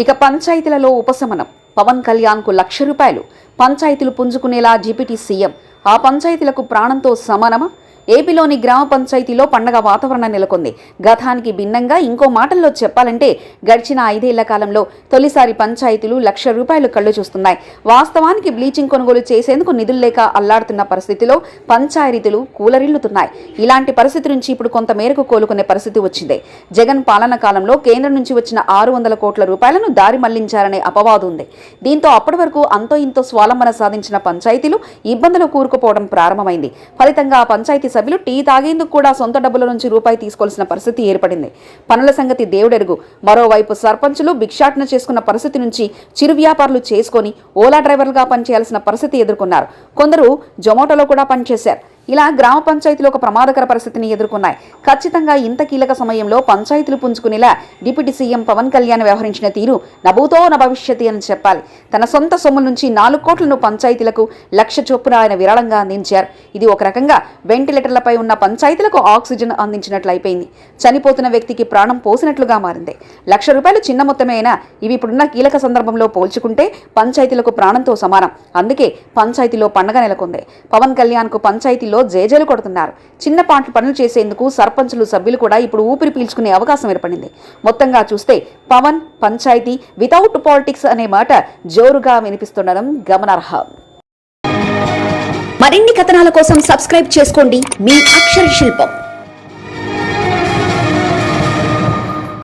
ఇక పంచాయతీలలో ఉపశమనం. పవన్ కళ్యాణ్కు ₹1,00,000 పంచాయతీలు పుంజుకునేలా డిప్యూటీ సీఎం. ఆ పంచాయతీలకు ప్రాణంతో సమానమా? ఏపీలోని గ్రామ పంచాయతీలో పండగ వాతావరణం నెలకొంది. గతానికి భిన్నంగా ఇంకో మాటల్లో చెప్పాలంటే గడిచిన 5 ఏళ్ల కాలంలో తొలిసారి పంచాయతీలు ₹1,00,000 కళ్లు చూస్తున్నాయి. వాస్తవానికి బ్లీచింగ్ కొనుగోలు చేసేందుకు నిధులు లేక అల్లాడుతున్న పరిస్థితిలో పంచాయతీలు కూలరిల్లుతున్నాయి. ఇలాంటి పరిస్థితి నుంచి ఇప్పుడు కొంత మేరకు కోలుకునే పరిస్థితి వచ్చింది. జగన్ పాలన కాలంలో కేంద్రం నుంచి వచ్చిన ₹600 కోట్ల దారి మళ్లించారనే అపవాదు ఉంది. దీంతో అప్పటి వరకు అంతో ఇంతో స్వాలంబన సాధించిన పంచాయతీలు ఇబ్బందులు కూరుకుపోవడం ప్రారంభమైంది. ఫలితంగా ఆ పంచాయతీ సభ్యులు టీ తాగేందుకు కూడా సొంత డబ్బుల నుంచి రూపాయి తీసుకోవాల్సిన పరిస్థితి ఏర్పడింది. పనుల సంగతి దేవుడెరుగు. మరోవైపు సర్పంచులు భిక్షాటన చేసుకున్న పరిస్థితి నుంచి చిరు వ్యాపారులు చేసుకొని ఓలా డ్రైవర్లుగా పనిచేయాల్సిన పరిస్థితి ఎదుర్కొన్నారు. కొందరు జొమాటోలో కూడా పనిచేశారు. ఇలా గ్రామ పంచాయతీలు ఒక ప్రమాదకర పరిస్థితిని ఎదుర్కొన్నాయి. ఖచ్చితంగా ఇంత కీలక సమయంలో పంచాయతీలు పుంజుకునేలా డిప్యూటీ సీఎం పవన్ కళ్యాణ్ వ్యవహరించిన తీరు నభూతో నభవిష్యతి అని చెప్పాలి. తన సొంత సొమ్ము నుంచి 4 కోట్లను పంచాయతీలకు ₹1,00,000 చొప్పున ఆయన విరాళంగా అందించారు. ఇది ఒక రకంగా వెంటిలేటర్లపై ఉన్న పంచాయతీలకు ఆక్సిజన్ అందించినట్లు అయిపోయింది. చనిపోతున్న వ్యక్తికి ప్రాణం పోసినట్లుగా మారింది. ₹1,00,000 చిన్న మొత్తమే అయినా ఇవి ఇప్పుడున్న కీలక సందర్భంలో పోల్చుకుంటే పంచాయతీలకు ప్రాణంతో సమానం. అందుకే పంచాయతీలో పండగ నెలకొంది. పవన్ కళ్యాణ్కు పంచాయతీలో జేజేలు కొడుతున్నారు. చిన్నపాటి పనులు చేసేందుకు సర్పంచులు సభ్యులు కూడా ఇప్పుడు ఊపిరి పీల్చుకునే అవకాశం ఏర్పడింది. మొత్తంగా చూస్తే పవన్ పంచాయతీ వితౌట్ పాలిటిక్స్ అనే మాట జోరుగా వినిపిస్తుండడం గమనార్హం. మరిన్ని కథనాల కోసం సబ్స్క్రైబ్ చేసుకోండి మీ అక్షర శిల్పం.